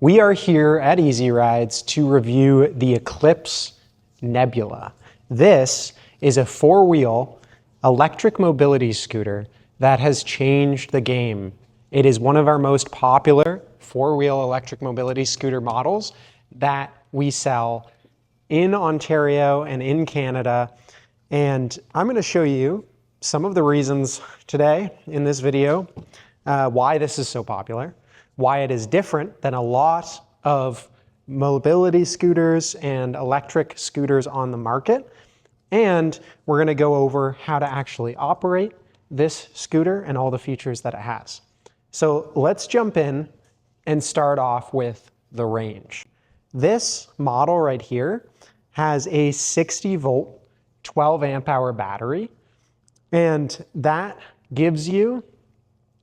We are here at Easy Rides to review the Eclipse Nebula. This is a four-wheel electric mobility scooter that has changed the game. It is one of our most popular four-wheel electric mobility scooter models that we sell in Ontario and in Canada. And I'm going to show you some of the reasons today in this video why this is so popular, why it is different than a lot of mobility scooters and electric scooters on the market. And we're going to go over how to actually operate this scooter and all the features that it has. So let's jump in and start off with the range. This model right here has a 60 volt, 12 amp hour battery, and that gives you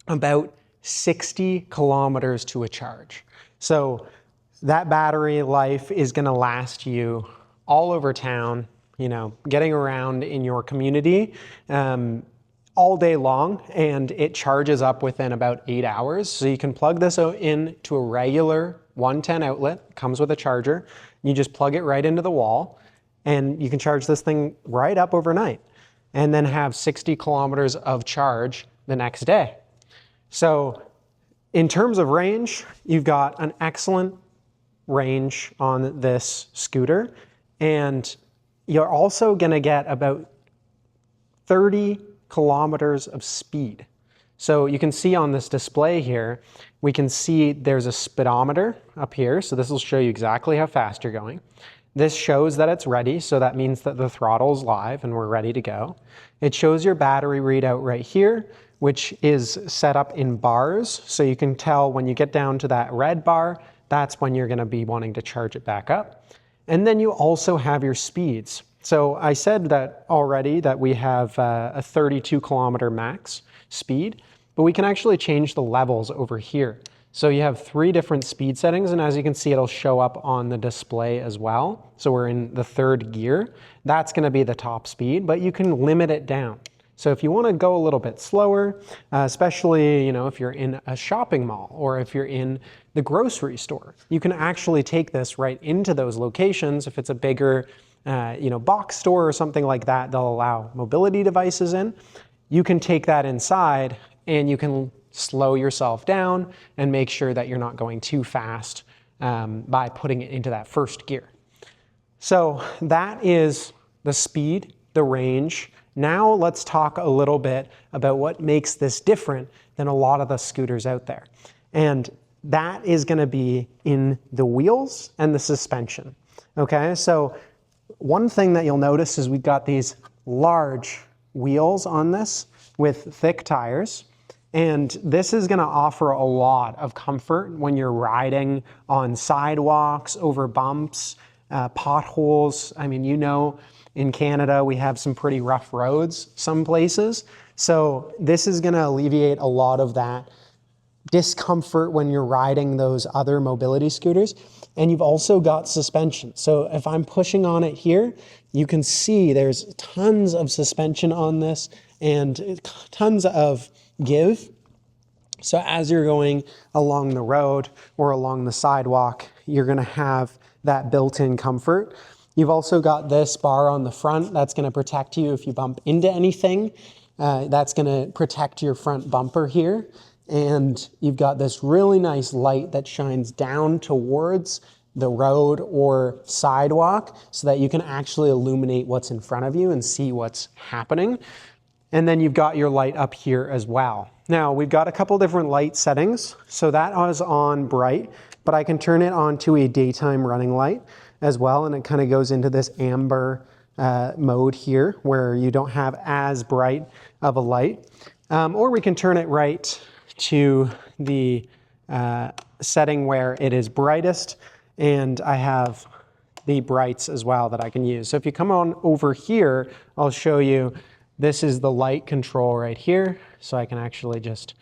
about 60 kilometers to a charge. So that battery life is going to last you all over town, you know, getting around in your community all day long, and it charges up within about 8 hours. So you can plug this in to a regular 110 outlet, comes with a charger. You just plug it right into the wall, and you can charge this thing right up overnight, and then have 60 kilometers of charge the next day. So in terms of range, you've got an excellent range on this scooter, and you're also going to get about 30 kilometers of speed. So you can see on this display here, we can see there's a speedometer up here. So this will show you exactly how fast you're going. This shows that it's ready, so that means that the throttle's live and we're ready to go. It shows your battery readout right here, which is set up in bars. So you can tell when you get down to that red bar, that's when you're going to be wanting to charge it back up. And then you also have your speeds. So I said that already that we have a 32 kilometer max speed, but we can actually change the levels over here. So you have 3 different speed settings, and as you can see, it'll show up on the display as well. So we're in the 3rd gear. That's going to be the top speed, but you can limit it down. So if you want to go a little bit slower, especially, you know, if you're in a shopping mall or if you're in the grocery store, you can actually take this right into those locations. If it's a bigger, you know, box store or something like that, they'll allow mobility devices in. You can take that inside and you can slow yourself down and make sure that you're not going too fast by putting it into that 1st gear. So that is the speed, the range. Now let's talk a little bit about what makes this different than a lot of the scooters out there. And that is going to be in the wheels and the suspension. Okay, so one thing that you'll notice is we've got these large wheels on this with thick tires. And this is going to offer a lot of comfort when you're riding on sidewalks, over bumps, potholes. I mean, you know, in Canada, we have some pretty rough roads some places. So this is going to alleviate a lot of that discomfort when you're riding those other mobility scooters. And you've also got suspension. So if I'm pushing on it here, you can see there's tons of suspension on this and tons of give. So as you're going along the road or along the sidewalk, you're going to have that built-in comfort. You've also got this bar on the front that's going to protect you if you bump into anything. That's going to protect your front bumper here. And you've got this really nice light that shines down towards the road or sidewalk so that you can actually illuminate what's in front of you and see what's happening. And then you've got your light up here as well. Now we've got a couple different light settings. So that is on bright, but I can turn it on to a daytime running light as well, and it kind of goes into this amber mode here where you don't have as bright of a light. Or we can turn it right to the setting where it is brightest, and I have the brights as well that I can use. So if you come on over here, I'll show you, this is the light control right here. So I can actually just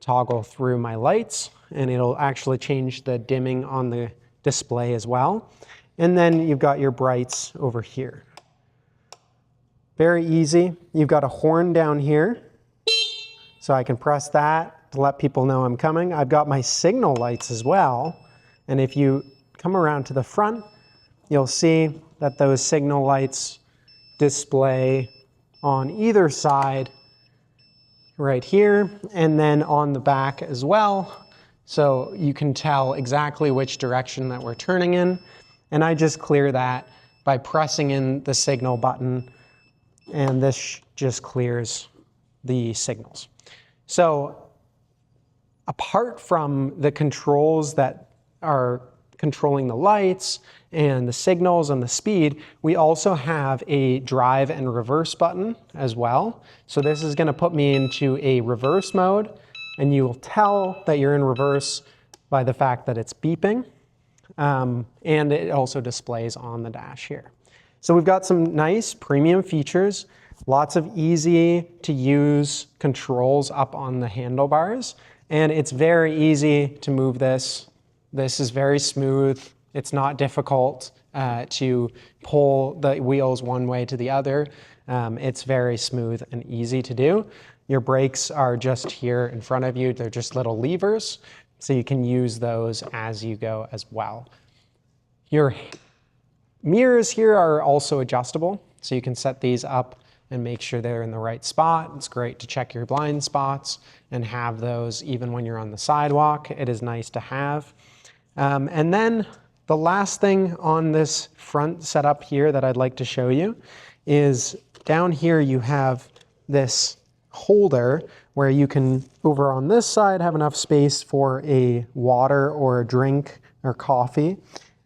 toggle through my lights, and it'll actually change the dimming on the display as well. And then you've got your brights over here. Very easy. You've got a horn down here, so I can press that to let people know I'm coming. I've got my signal lights as well, And if you come around to the front, you'll see that those signal lights display on either side right here, and then on the back as well. So you can tell exactly which direction that we're turning in. And I just clear that by pressing in the signal button, and this just clears the signals. So apart from the controls that are controlling the lights and the signals and the speed, we also have a drive and reverse button as well. So this is going to put me into a reverse mode, and you will tell that you're in reverse by the fact that it's beeping. And it also displays on the dash here. So we've got some nice premium features, lots of easy to use controls up on the handlebars, and it's very easy to move this. This is very smooth. It's not difficult to pull the wheels one way to the other. It's very smooth and easy to do. Your brakes are just here in front of you. They're just little levers, so you can use those as you go as well. Your mirrors here are also adjustable, so you can set these up and make sure they're in the right spot. It's great to check your blind spots and have those even when you're on the sidewalk. It is nice to have. And then the last thing on this front setup here that I'd like to show you is down here you have this holder where you can, over on this side, have enough space for a water or a drink or coffee.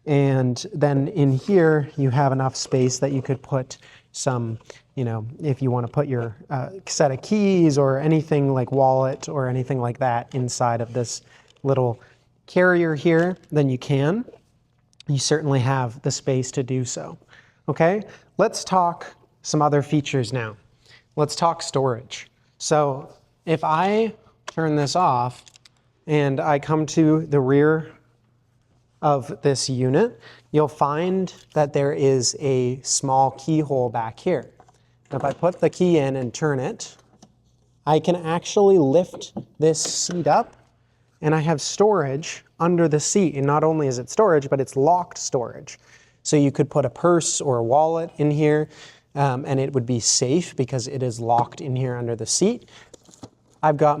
And then in here you have enough space that you could put some, if you want to put your set of keys or anything like wallet or anything like that inside of this little carrier here, then you can. You certainly have the space to do so. Okay, let's talk some other features now. Let's talk storage. So if I turn this off and I come to the rear of this unit, you'll find that there is a small keyhole back here. If I put the key in and turn it, I can actually lift this seat up, and I have storage under the seat. And not only is it storage, but it's locked storage. So you could put a purse or a wallet in here, and it would be safe because it is locked in here under the seat. I've got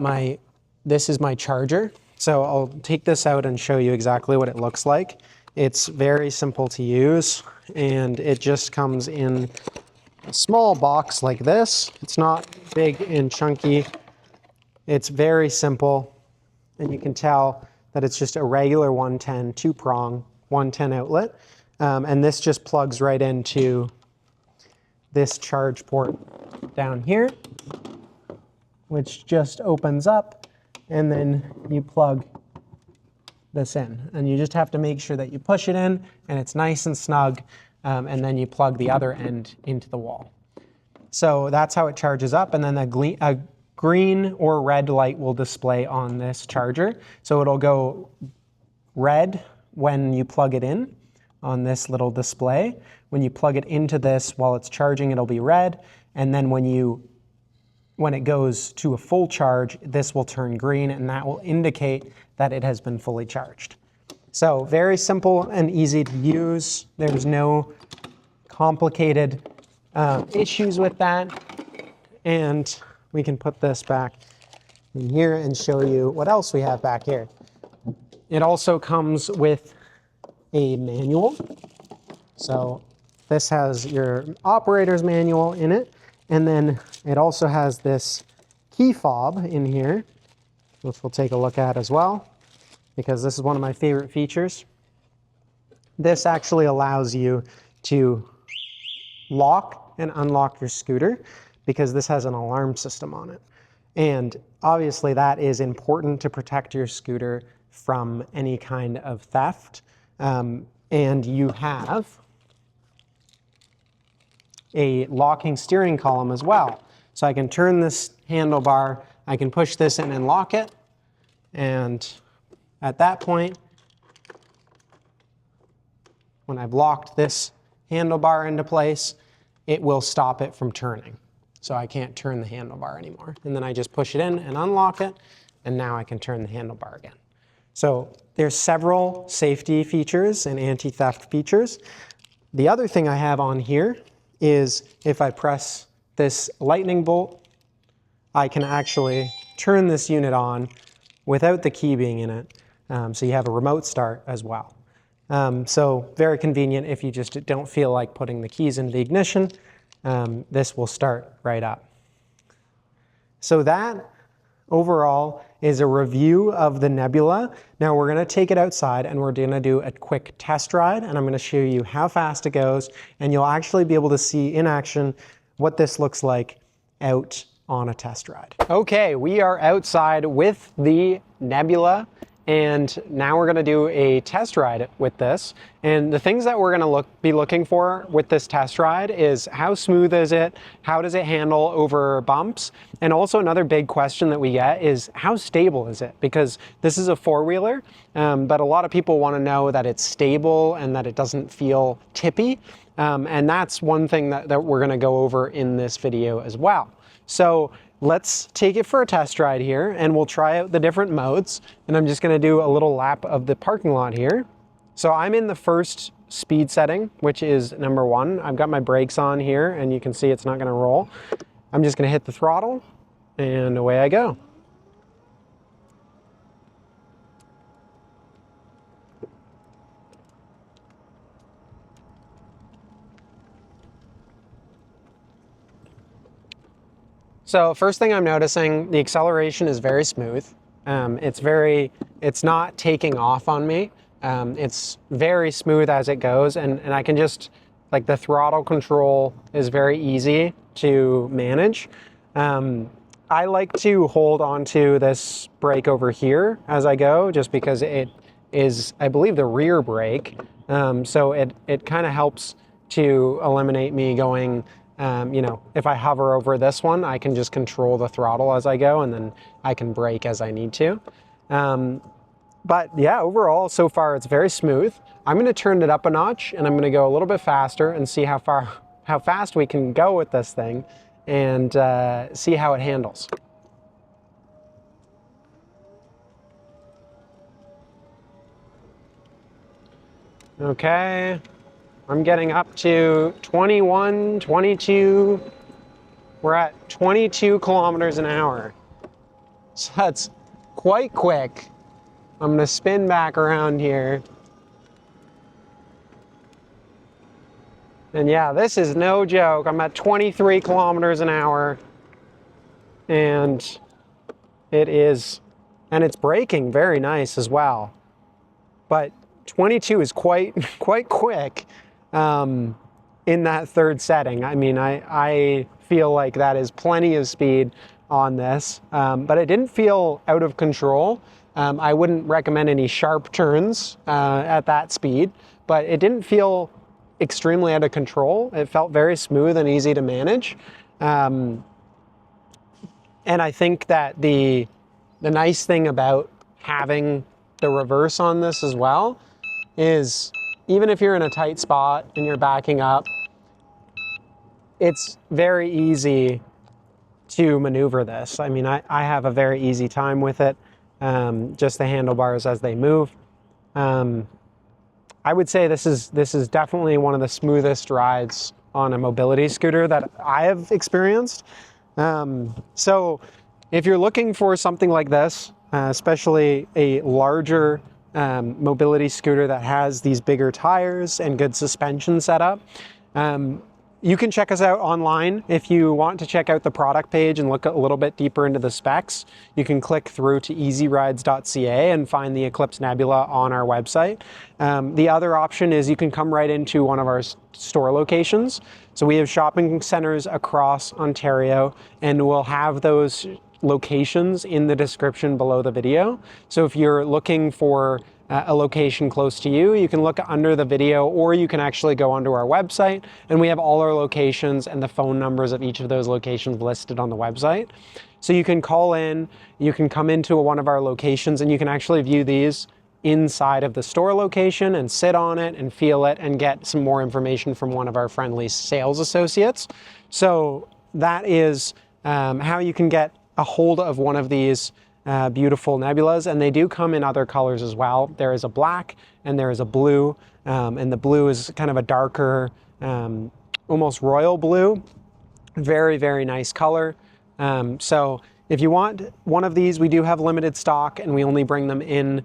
this is my charger. So I'll take this out and show you exactly what it looks like. It's very simple to use, and it just comes in a small box like this. It's not big and chunky. It's very simple, and you can tell that it's just a regular 110 2-prong 110 outlet. And this just plugs right into this charge port down here, which just opens up, and then you plug this in. And you just have to make sure that you push it in and it's nice and snug, and then you plug the other end into the wall. So that's how it charges up, and then a green or red light will display on this charger. So it'll go red when you plug it in on this little display. When you plug it into this while it's charging, it'll be red, and then when it goes to a full charge, this will turn green, and that will indicate that it has been fully charged. So very simple and easy to use. There's no complicated issues with that. And we can put this back in here and show you what else we have back here. It also comes with a manual. So this has your operator's manual in it. And then it also has this key fob in here, which we'll take a look at as well, because this is one of my favorite features. This actually allows you to lock and unlock your scooter, because this has an alarm system on it. And obviously that is important to protect your scooter from any kind of theft. And you have a locking steering column as well. So I can turn this handlebar, I can push this in and lock it, and at that point, when I've locked this handlebar into place, it will stop it from turning. So I can't turn the handlebar anymore. And then I just push it in and unlock it, and now I can turn the handlebar again. So there's several safety features and anti-theft features. The other thing I have on here is if I press this lightning bolt, I can actually turn this unit on without the key being in it. So you have a remote start as well. So very convenient if you just don't feel like putting the keys into the ignition. This will start right up. So that overall is a review of the Nebula. Now we're gonna take it outside and we're gonna do a quick test ride, and I'm gonna show you how fast it goes, and you'll actually be able to see in action what this looks like out on a test ride. Okay, we are outside with the Nebula, and now we're gonna do a test ride with this. And the things that we're gonna be looking for with this test ride is how smooth is it? How does it handle over bumps? And also another big question that we get is how stable is it? Because this is a four-wheeler, but a lot of people wanna know that it's stable and that it doesn't feel tippy. And that's one thing that we're gonna go over in this video as well. So let's take it for a test ride here and we'll try out the different modes. And I'm just gonna do a little lap of the parking lot here. So I'm in the first speed setting, which is number 1. I've got my brakes on here and you can see it's not gonna roll. I'm just gonna hit the throttle and away I go. So first thing I'm noticing, the acceleration is very smooth. It's not taking off on me. It's very smooth as it goes, and I can just, like, the throttle control is very easy to manage. I like to hold onto this brake over here as I go, just because it is, I believe, the rear brake. So it kind of helps to eliminate me going, you know, if I hover over this one, I can just control the throttle as I go, and then I can brake as I need to. But yeah, overall, so far it's very smooth. I'm gonna turn it up a notch and I'm gonna go a little bit faster and see how fast we can go with this thing and see how it handles. Okay. I'm getting up to 21, 22. We're at 22 kilometers an hour. So that's quite quick. I'm gonna spin back around here. And yeah, this is no joke. I'm at 23 kilometers an hour. And it's braking very nice as well. But 22 is quite quick. In that third setting. I mean, I feel like that is plenty of speed on this, but it didn't feel out of control. I wouldn't recommend any sharp turns at that speed, but it didn't feel extremely out of control. It felt very smooth and easy to manage. And I think that the nice thing about having the reverse on this as well is, even if you're in a tight spot and you're backing up, it's very easy to maneuver this. I mean, I have a very easy time with it, just the handlebars as they move. I would say this is definitely one of the smoothest rides on a mobility scooter that I have experienced. So if you're looking for something like this, especially a larger mobility scooter that has these bigger tires and good suspension setup, you can check us out online. If you want to check out the product page and look a little bit deeper into the specs, you can click through to ezrides.ca and find the Eclipse Nebula on our website. The other option is you can come right into one of our store locations. So we have shopping centers across Ontario, and we'll have those locations in the description below the video. So if you're looking for a location close to you, you can look under the video, or you can actually go onto our website, and we have all our locations and the phone numbers of each of those locations listed on the website. So you can call in, you can come into one of our locations, and you can actually view these inside of the store location and sit on it and feel it and get some more information from one of our friendly sales associates. So that is how you can get a hold of one of these beautiful Nebulas, and they do come in other colors as well. There is a black and there is a blue, and the blue is kind of a darker, almost royal blue. Very, very nice color. So if you want one of these, we do have limited stock, and we only bring them in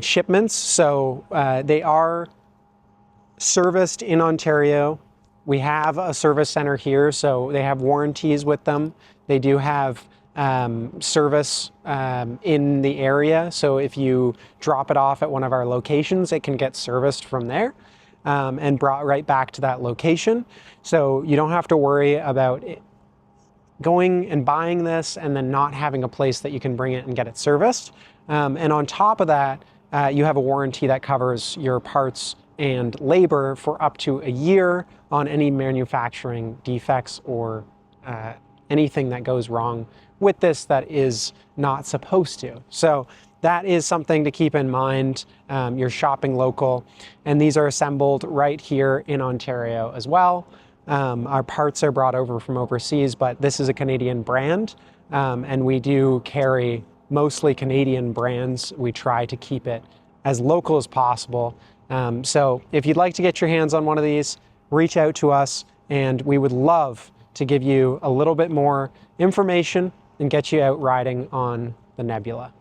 shipments. So they are serviced in Ontario. We have a service center here, so they have warranties with them. They do have service in the area, so if you drop it off at one of our locations, it can get serviced from there and brought right back to that location. So you don't have to worry about it going and buying this and then not having a place that you can bring it and get it serviced. And on top of that, you have a warranty that covers your parts and labor for up to a year on any manufacturing defects or anything that goes wrong with this that is not supposed to. So that is something to keep in mind. You're shopping local, and these are assembled right here in Ontario as well. Our parts are brought over from overseas, but this is a Canadian brand, and we do carry mostly Canadian brands. We try to keep it as local as possible. So if you'd like to get your hands on one of these, reach out to us, and we would love to give you a little bit more information and get you out riding on the Nebula.